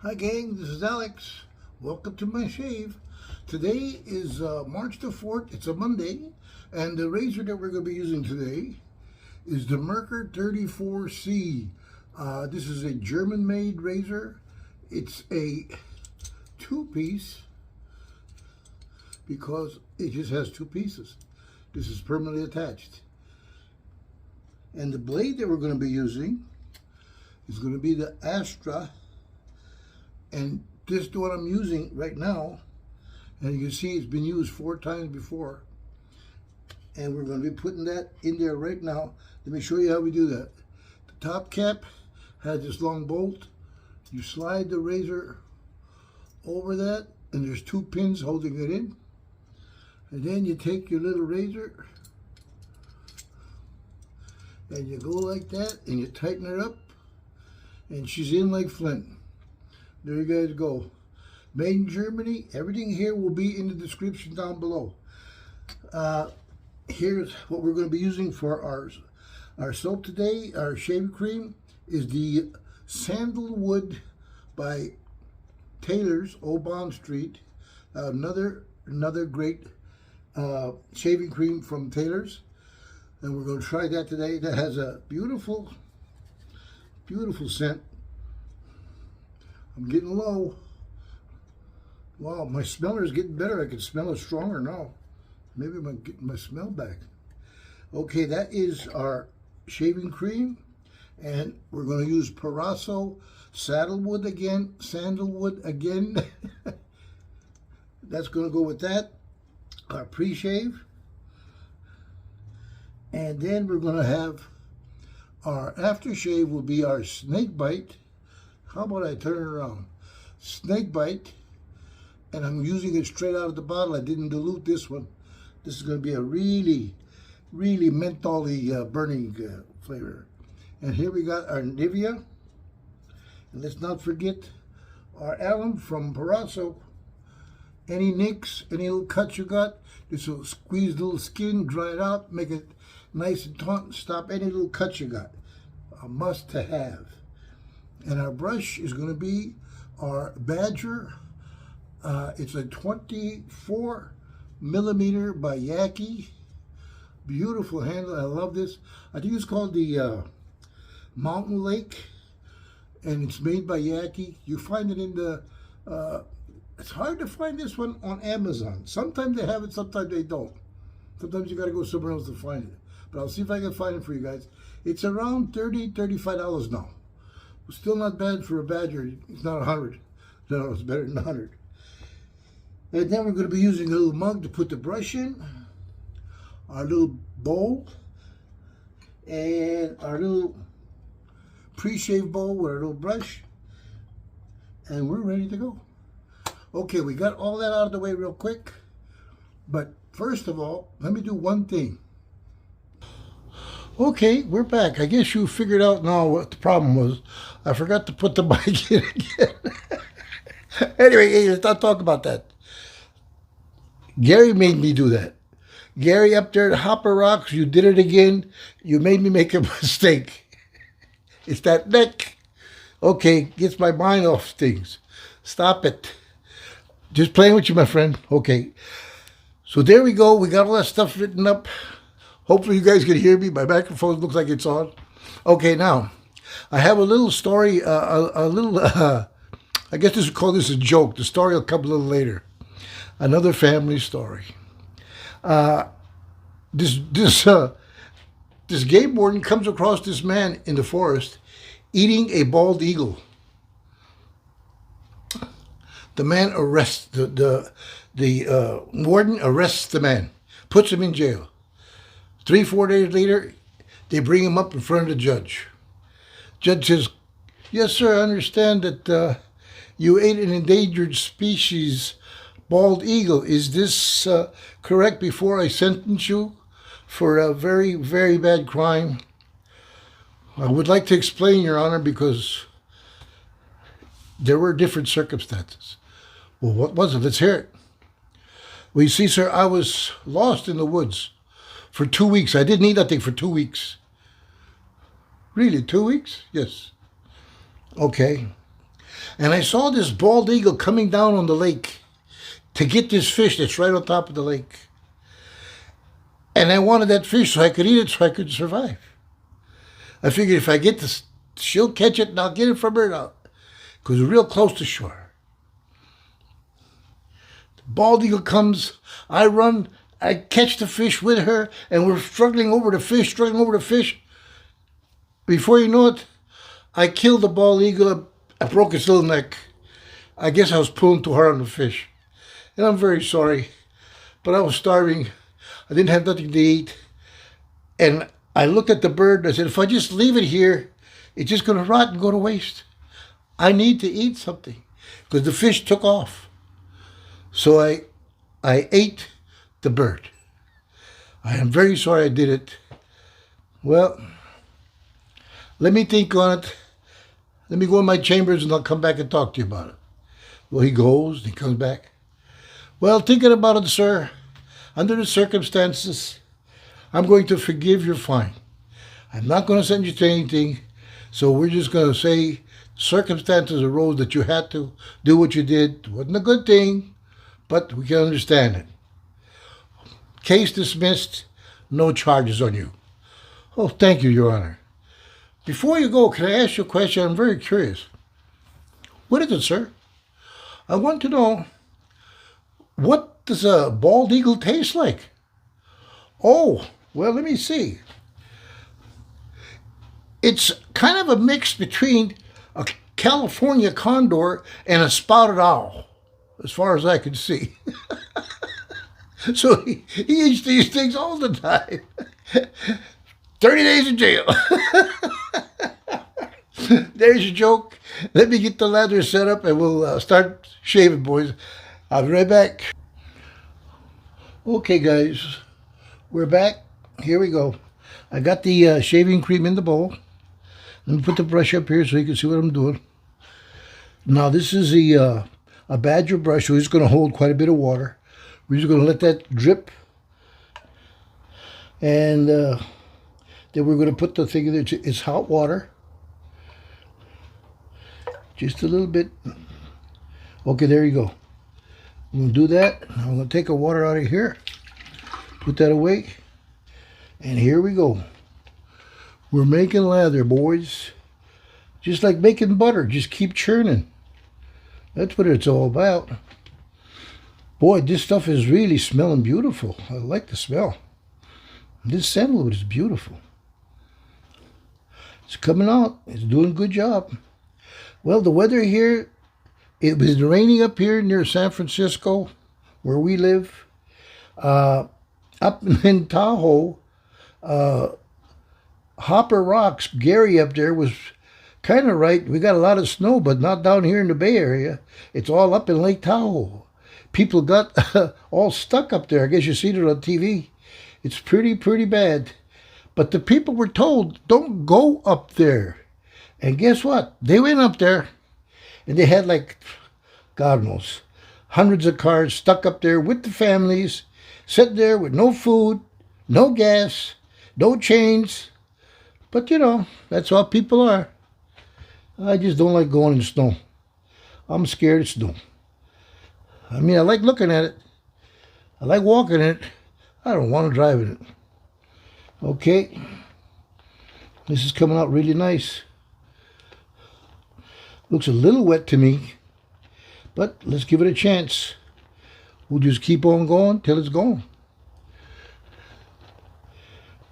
Hi gang, this is Alex. Welcome to my shave. Today is March the 4th. It's a Monday. And the razor that we're going to be using today is the Merkur 34C. This is a German-made razor. It's a two-piece because it just has two pieces. This is permanently attached. And the blade that we're going to be using is going to be the Astra. And this is what I'm using right now. And you can see it's been used 4 times before. And we're going to be putting that in there right now. Let me show you how we do that. The top cap has this long bolt. You slide the razor over that, and there's 2 pins holding it in. And then you take your little razor, and you go like that, and you tighten it up, and she's in like flint. There you guys go. Made in Germany. Everything here will be in the description down below. Here's what we're going to be using for our soap today. Our shaving cream is the Sandalwood by Taylor's, Old Bond Street. Another great shaving cream from Taylor's. And we're going to try that today. That has a beautiful, beautiful scent. I'm getting low. Wow, my smeller is getting better. I can smell it stronger now. Maybe I'm getting my smell back. Okay, that is our shaving cream. And we're going to use Proraso Sandalwood again. That's going to go with that. Our pre-shave. And then we're going to have our aftershave will be our snake bite. How about I turn it around? Snake bite. And I'm using it straight out of the bottle. I didn't dilute this one. This is going to be a really, really mentholy burning flavor. And here we got our Nivea. And let's not forget our Alum from Proraso. Any nicks, any little cuts you got, this will squeeze the little skin, dry it out, make it nice and taut, stop any little cuts you got. A must to have. And our brush is going to be our Badger. It's a 24 millimeter by Yaqi. Beautiful handle. I love this. I think it's called the Mountain Lake, and it's made by Yaqi. You find it in the. It's hard to find this one on Amazon. Sometimes they have it, sometimes they don't. Sometimes you got to go somewhere else to find it. But I'll see if I can find it for you guys. It's around $30, $35 now. Still not bad for a Badger. It's not 100. No, it's better than 100. And then we're going to be using a little mug to put the brush in, our little bowl, and our little pre-shave bowl with our little brush, and we're ready to go. Okay, we got all that out of the way real quick, but first of all, let me do one thing. Okay, we're back. I guess you figured out now what the problem was. I forgot to put the mic in again. Anyway, let's not talk about that. Gary made me do that. Gary up there at Hopper Rocks, you did it again. You made me make a mistake. It's that neck. Okay, gets my mind off things. Stop it. Just playing with you, my friend. Okay. So there we go. We got all that stuff written up. Hopefully you guys can hear me. My microphone looks like it's on. Okay, now, I have a little story, I guess this would call this a joke. The story will come a little later. Another family story. This game warden comes across this man in the forest eating a bald eagle. The man arrests, the warden arrests the man, puts him in jail. 3-4 days later, they bring him up in front of the judge. Judge says, yes, sir, I understand that you ate an endangered species bald eagle. Is this correct before I sentence you for a very, very bad crime? I would like to explain, Your Honor, because there were different circumstances. Well, what was it? Let's hear it. Well, you see, sir, I was lost in the woods for 2 weeks. I didn't eat nothing for 2 weeks. Really, 2 weeks? Yes. Okay. And I saw this bald eagle coming down on the lake to get this fish that's right on top of the lake. And I wanted that fish so I could eat it so I could survive. I figured if I get this, she'll catch it and I'll get it from her now. Because we're real close to shore. The bald eagle comes, I run, I catch the fish with her, and we're struggling over the fish. Before you know it, I killed the bald eagle. I broke its little neck. I guess I was pulling too hard on the fish. And I'm very sorry, but I was starving. I didn't have nothing to eat. And I looked at the bird and I said, if I just leave it here, it's just going to rot and go to waste. I need to eat something because the fish took off. So I ate the bird. I am very sorry I did it. Well, let me think on it. Let me go in my chambers and I'll come back and talk to you about it. Well, he goes and he comes back. Well, thinking about it, sir, under the circumstances, I'm going to forgive your fine. I'm not going to send you to anything. So we're just going to say circumstances arose that you had to do what you did. It wasn't a good thing, but we can understand it. Case dismissed. No charges on you. Oh, thank you, Your Honor. Before you go, can I ask you a question? I'm very curious. What is it, sir? I want to know, what does a bald eagle taste like? Oh, well, let me see. It's kind of a mix between a California condor and a spotted owl, as far as I can see. So he eats these things all the time. 30 days in jail. There's your joke. Let me get the lather set up and we'll start shaving, boys. I'll be right back. Okay, guys. We're back. Here we go. I got the shaving cream in the bowl. Let me put the brush up here so you can see what I'm doing. Now, this is a Badger brush, so it's going to hold quite a bit of water. We're just going to let that drip. And then we're going to put the thing in there. It's hot water. Just a little bit. Okay, there you go. I'm going to do that. I'm going to take the water out of here. Put that away. And here we go. We're making lather, boys. Just like making butter. Just keep churning. That's what it's all about. Boy, this stuff is really smelling beautiful. I like the smell. This sandalwood is beautiful. It's coming out. It's doing a good job. Well, the weather here, it was raining up here near San Francisco, where we live. Up in Tahoe, Hopper Rocks, Gary up there was kind of right. We got a lot of snow, but not down here in the Bay Area. It's all up in Lake Tahoe. People got all stuck up there. I guess you see it on TV. It's pretty bad. But the people were told, don't go up there. And guess what? They went up there, and they had like, God knows, hundreds of cars stuck up there with the families, sitting there with no food, no gas, no change. But, you know, that's how people are. I just don't like going in snow. I'm scared of snow. I mean, I like looking at it. I like walking in it. I don't want to drive in it. Okay. This is coming out really nice. Looks a little wet to me. But let's give it a chance. We'll just keep on going till it's gone.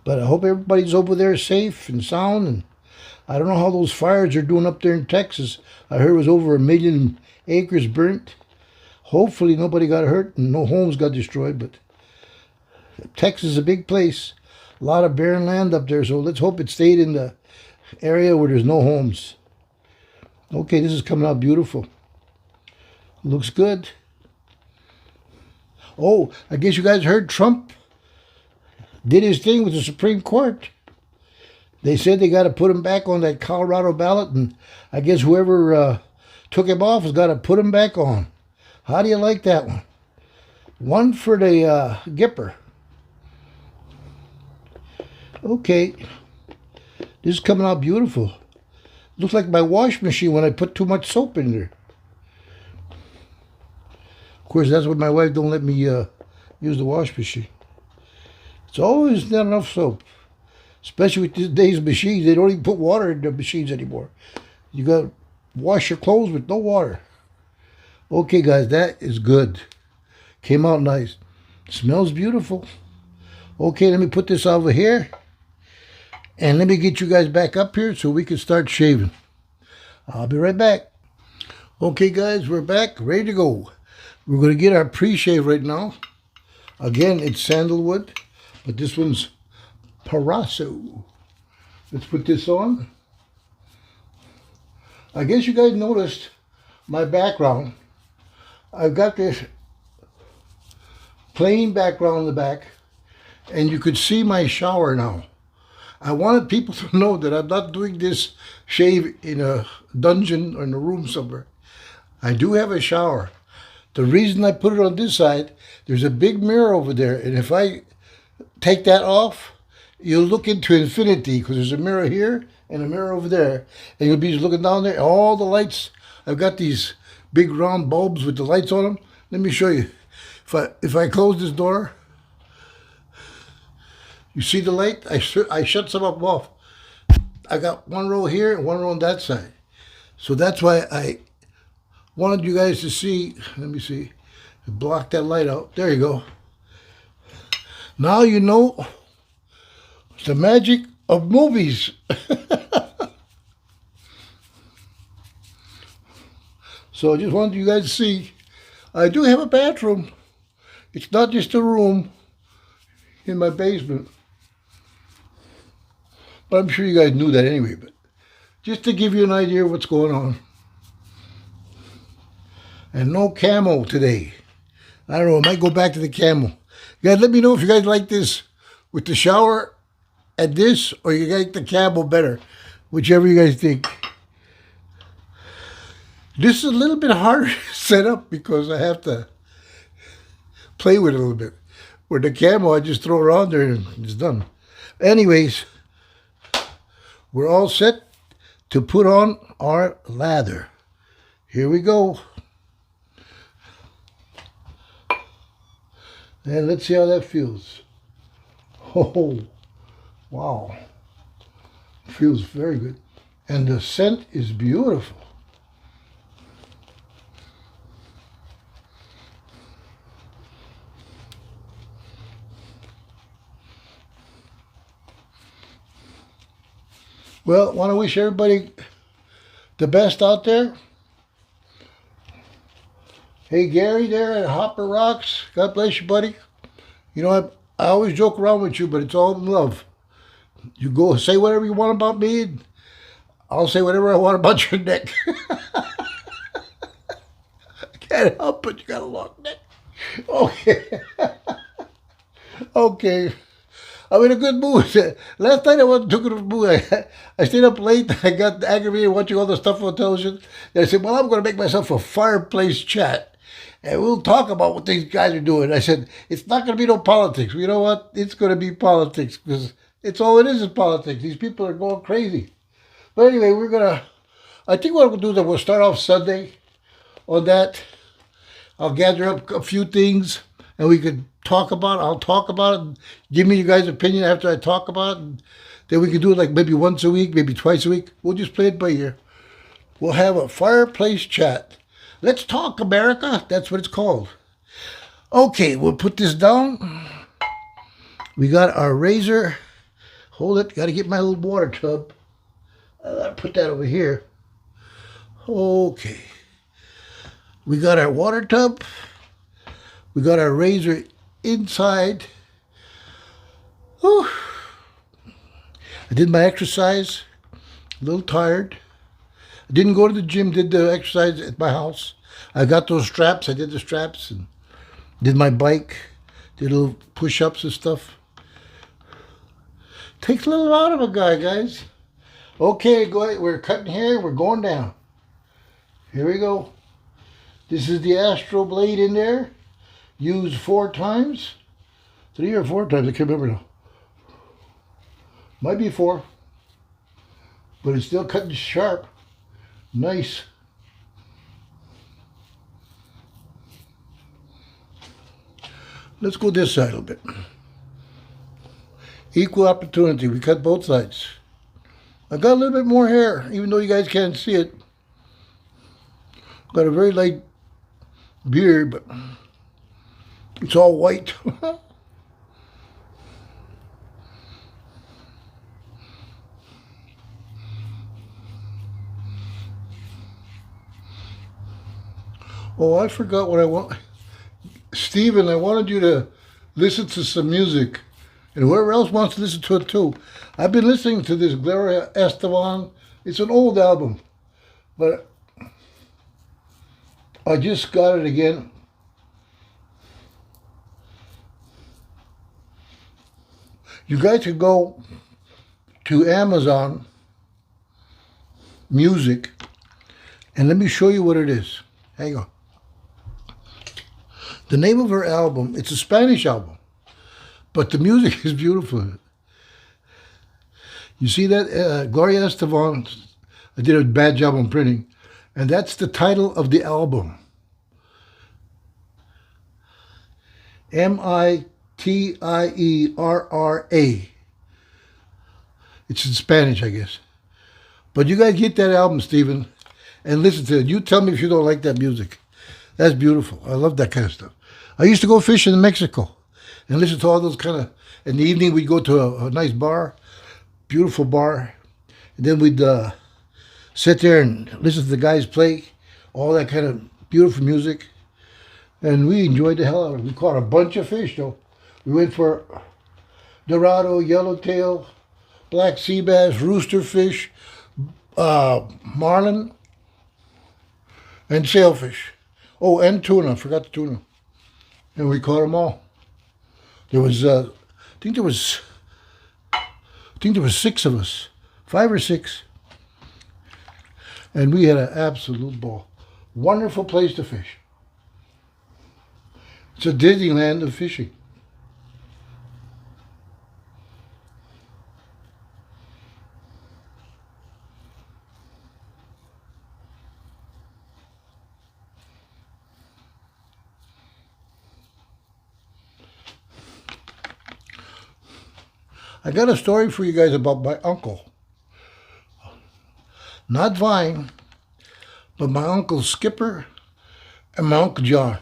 But I hope everybody's over there safe and sound. And I don't know how those fires are doing up there in Texas. I heard it was over 1 million acres burnt. Hopefully nobody got hurt and no homes got destroyed. But Texas is a big place. A lot of barren land up there. So let's hope it stayed in the area where there's no homes. Okay, this is coming out beautiful. Looks good. Oh, I guess you guys heard Trump did his thing with the Supreme Court. They said they got to put him back on that Colorado ballot, and I guess whoever took him off has got to put him back on. How do you like that one? One for the Gipper. Okay. This is coming out beautiful. Looks like my wash machine when I put too much soap in there. Of course, that's why my wife don't let me use the wash machine. It's always not enough soap. Especially with today's machines. They don't even put water in the machines anymore. You got to wash your clothes with no water. Okay, guys, that is good. Came out nice. Smells beautiful. Okay, let me put this over here. And let me get you guys back up here so we can start shaving. I'll be right back. Okay, guys, we're back. Ready to go. We're going to get our pre-shave right now. Again, it's Sandalwood. But this one's Proraso. Let's put this on. I guess you guys noticed my background. I've got this plain background in the back. And you could see my shower now. I wanted people to know that I'm not doing this shave in a dungeon or in a room somewhere. I do have a shower. The reason I put it on this side, there's a big mirror over there. And if I take that off, you'll look into infinity because there's a mirror here and a mirror over there. And you'll be just looking down there. All the lights, I've got these big round bulbs with the lights on them. Let me show you. If I close this door, you see the light? I shut some of them off. I got one row here and one row on that side. So that's why I wanted you guys to see. Let me see. Block that light out. There you go. Now you know the magic of movies. So I just wanted you guys to see. I do have a bathroom. It's not just a room in my basement. But I'm sure you guys knew that anyway. But just to give you an idea of what's going on. And no camo today. I don't know. I might go back to the camo. Guys, let me know if you guys like this with the shower and this, or you like the camo better. Whichever you guys think. This is a little bit harder to set up because I have to play with it a little bit. Where the camo, I just throw it on there and it's done. Anyways, we're all set to put on our lather. Here we go. And let's see how that feels. Oh, wow. It feels very good. And the scent is beautiful. Well, I want to wish everybody the best out there. Hey, Gary there at Hopper Rocks. God bless you, buddy. You know, I always joke around with you, but it's all in love. You go say whatever you want about me, and I'll say whatever I want about your neck. I can't help it. You got a long neck. Okay. Okay. I'm in a good mood. Last night I wasn't in a good mood. I stayed up late. I got aggravated watching all the stuff on television. And I said, well, I'm going to make myself a fireplace chat. And we'll talk about what these guys are doing. I said, it's not going to be no politics. You know what? It's going to be politics because it's all it is politics. These people are going crazy. But anyway, I think what we'll do is we'll start off Sunday on that. I'll gather up a few things and we could talk about it. I'll talk about it and give me you guys' opinion after I talk about it. And then we can do it like maybe once a week, maybe twice a week. We'll just play it by ear. We'll have a fireplace chat. Let's talk, America. That's what it's called. Okay, we'll put this down. We got our razor. Hold it. Got to get my little water tub. I'll put that over here. Okay. We got our water tub. We got our razor inside. Whew. I did my exercise. A little tired. I didn't go to the gym, did the exercise at my house. I got those straps. I did the straps and did my bike. Did little push-ups and stuff. Takes a little out of a guy, guys. Okay, go ahead. We're cutting here. We're going down. Here we go. This is the Astra blade in there. Used 4 times. 3 or 4 times. I can't remember now. Might be 4. but it's still cutting sharp. Nice. Let's go this side a little bit. Equal opportunity. We cut both sides. I got a little bit more hair, even though you guys can't see it. Got a very light beard, but it's all white. Oh, I forgot what I want. Steven, I wanted you to listen to some music. And whoever else wants to listen to it too. I've been listening to this Gloria Estefan. It's an old album. But I just got it again. You guys could go to Amazon Music. And let me show you what it is. Hang on. The name of her album, it's a Spanish album. But the music is beautiful. You see that? Gloria Estefan, I did a bad job on printing. And that's the title of the album. Mitierra. It's in Spanish, I guess. But you guys get that album, Stephen, and listen to it. You tell me if you don't like that music. That's beautiful. I love that kind of stuff. I used to go fishing in Mexico and listen to all those kind of... In the evening, we'd go to a nice bar, beautiful bar. And then we'd sit there and listen to the guys play all that kind of beautiful music. And we enjoyed the hell out of it. We caught a bunch of fish, though. We went for Dorado, yellowtail, black sea bass, rooster fish, marlin, and sailfish. Oh, and tuna. I forgot the tuna. And we caught them all. There was, I think there was 6 of us, 5 or 6. And we had an absolute ball. Wonderful place to fish. It's a Disneyland of fishing. I got a story for you guys about my uncle. Not Vine, but my uncle Skipper and my uncle John.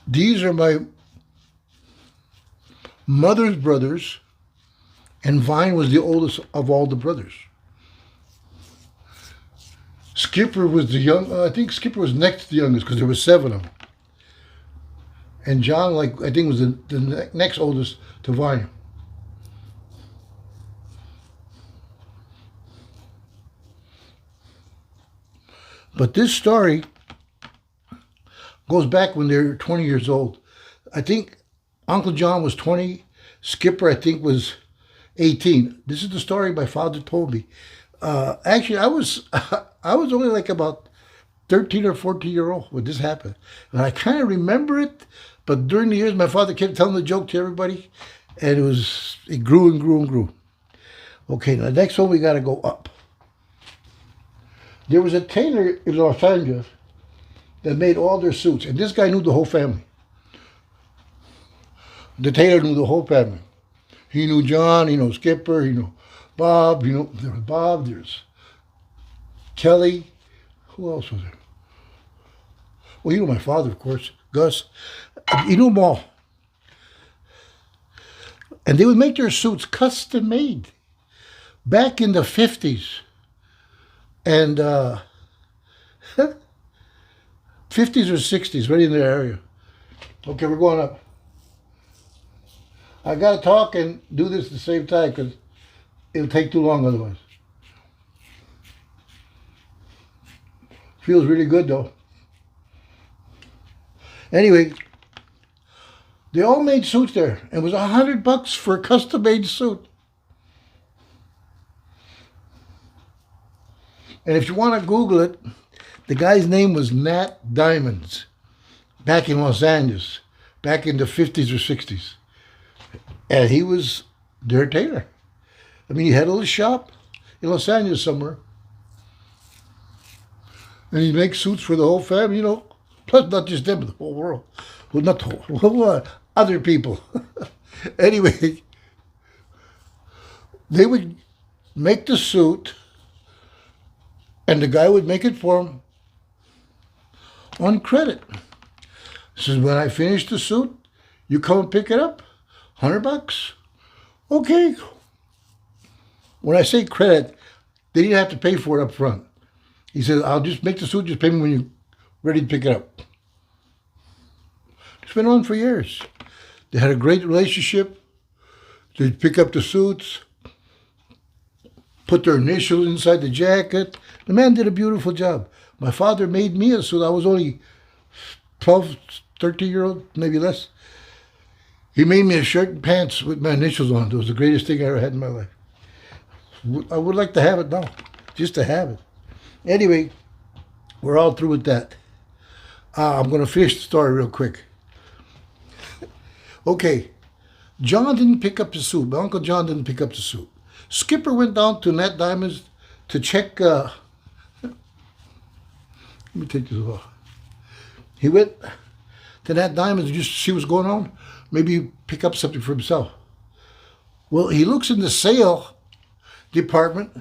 These are my mother's brothers, and Vine was the oldest of all the brothers. Skipper was the young, I think Skipper was next to the youngest because there were 7 of them. And John, I think, was the next oldest to Vine. But this story goes back when they were 20 years old. I think Uncle John was 20. Skipper, I think, was 18. This is the story my father told me. Actually, I was only like about 13 or 14 year old when this happened. And I kind of remember it, but during the years, my father kept telling the joke to everybody, and it grew and grew and grew. Okay, now the next one we got to go up. There was a tailor in Los Angeles that made all their suits, and this guy knew the whole family. The tailor knew the whole family. He knew John, he knew Skipper, he knew Bob, there was Bob, there's Kelly. Who else was there? Well, you know my father, of course, Gus. You knew them all. And they would make their suits custom made back in the 50s. And 50s or 60s, right in the area. Okay, we're going up. I got to talk and do this at the same time because it'll take too long otherwise. Feels really good though. Anyway, they all made suits there. It was $100 for a custom-made suit. And if you want to Google it, the guy's name was Nat Diamonds, back in Los Angeles, back in the 50s or 60s. And he was their tailor. I mean, he had a little shop in Los Angeles somewhere. And he makes suits for the whole family, you know. Plus, not just them, the whole world. Well, not the whole world, other people. Anyway, they would make the suit, and the guy would make it for him on credit. Says, when I finish the suit, you come and pick it up, $100. Okay. When I say credit, they didn't have to pay for it up front. He said, I'll just make the suit, just pay me when you're ready to pick it up. It's been on for years. They had a great relationship. They'd pick up the suits, put their initials inside the jacket. The man did a beautiful job. My father made me a suit. I was only 12, 13-year-old, maybe less. He made me a shirt and pants with my initials on it. It was the greatest thing I ever had in my life. I would like to have it now, just to have it. Anyway, we're all through with that. I'm going to finish the story real quick. Okay, John didn't pick up the suit. My Uncle John didn't pick up the suit. Skipper went down to Nat Diamonds to check. Let me take this off. He went to Nat Diamonds to just see what's going on. Maybe pick up something for himself. Well, he looks in the sale department,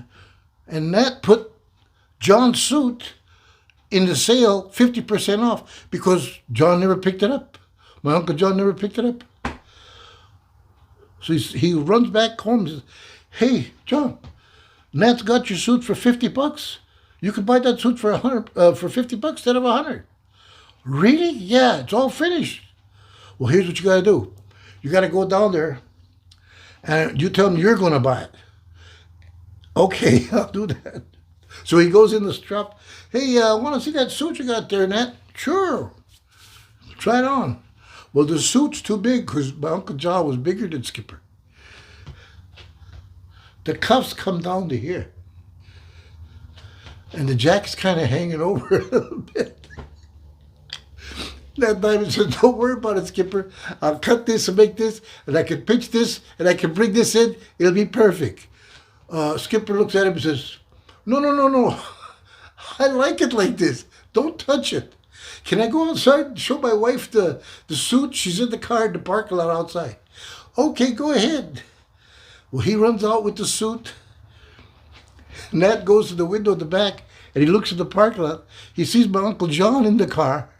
and Nat put John's suit in the sale 50% off because John never picked it up. My Uncle John never picked it up. So he runs back home and says, hey, John, Nat's got your suit for $50. You can buy that suit for $50 instead of $100. Really? Yeah, it's all finished. Well, here's what you got to do. You got to go down there and you tell them you're going to buy it. Okay, I'll do that. So he goes in the shop. Hey, I want to see that suit you got there, Nat. Sure. Try it on. Well, the suit's too big because my Uncle John was bigger than Skipper. The cuffs come down to here. And the jacket's kind of hanging over a little bit. That diamond said, don't worry about it, Skipper. I'll cut this and make this, and I can pitch this, and I can bring this in. It'll be perfect. Skipper looks at him and says, no. I like it like this. Don't touch it. Can I go outside and show my wife the suit? She's in the car in the parking lot outside. Okay, go ahead. Well, he runs out with the suit. Nat goes to the window at the back, and he looks at the parking lot. He sees my Uncle John in the car,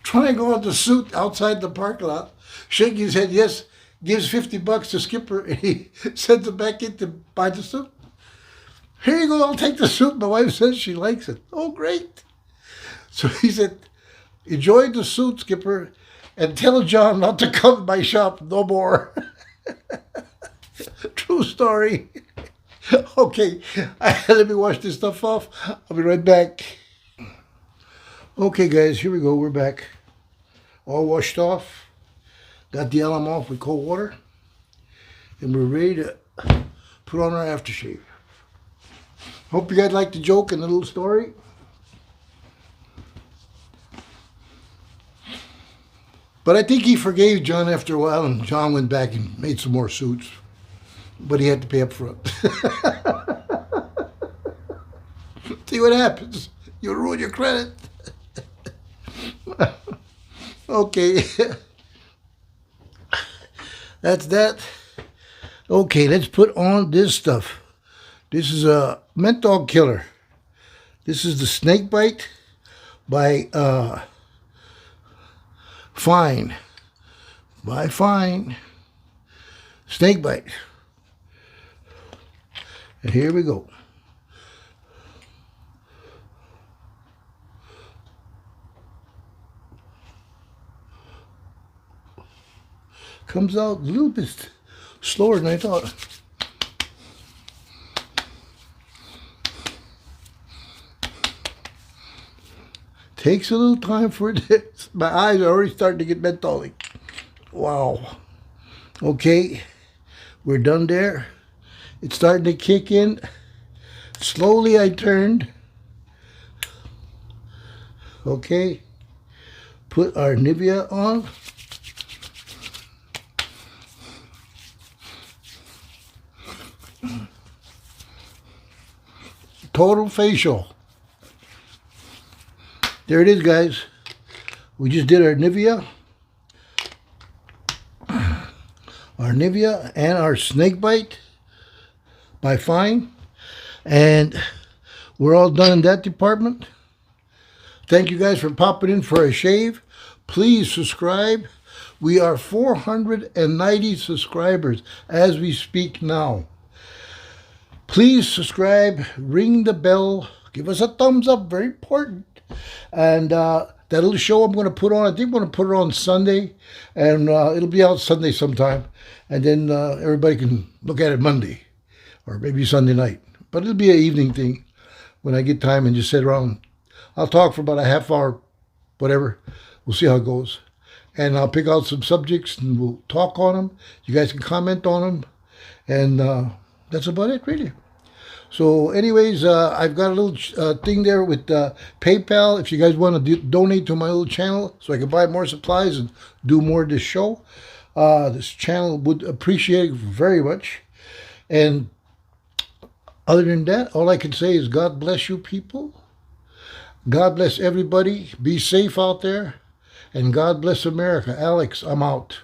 trying on the suit outside the parking lot, shaking his head, yes, gives $50 to Skipper, and he sends him back in to buy the suit. Here you go, I'll take the suit. My wife says she likes it. Oh, great. So he said, enjoy the suit, Skipper, and tell John not to come to my shop no more. True story. Okay, let me wash this stuff off. I'll be right back. Okay, guys, here we go. We're back. All washed off. Got the alum off with cold water. And we're ready to put on our aftershave. Hope you guys liked the joke and the little story. But I think he forgave John after a while, and John went back and made some more suits. But he had to pay up front. See what happens. You ruin your credit. Okay. That's that. Okay, let's put on this stuff. This is a menthol killer. This is the Snake Bite by Fine. By Fine. Snake Bite. And here we go. Comes out a little bit slower than I thought. Takes a little time for it. My eyes are already starting to get mentally. Wow. Okay, we're done there. It's starting to kick in. Slowly I turned. Okay, put our Nivea on. Total facial. There it is, guys. We just did our Nivea. Our Nivea and our snake bite by Fine. And we're all done in that department. Thank you guys for popping in for a shave. Please subscribe. We are 490 subscribers as we speak now. Please subscribe, ring the bell, give us a thumbs up, very important. And that little show I'm going to put on, I think I'm going to put it on Sunday. And it'll be out Sunday sometime. And then everybody can look at it Monday or maybe Sunday night. But it'll be an evening thing when I get time and just sit around. I'll talk for about a half hour, whatever. We'll see how it goes. And I'll pick out some subjects and we'll talk on them. You guys can comment on them. And that's about it, really. So anyways, I've got a little thing there with PayPal. If you guys want to donate to my little channel so I can buy more supplies and do more of this show, this channel would appreciate it very much. And other than that, all I can say is God bless you people. God bless everybody. Be safe out there. And God bless America. Alex, I'm out.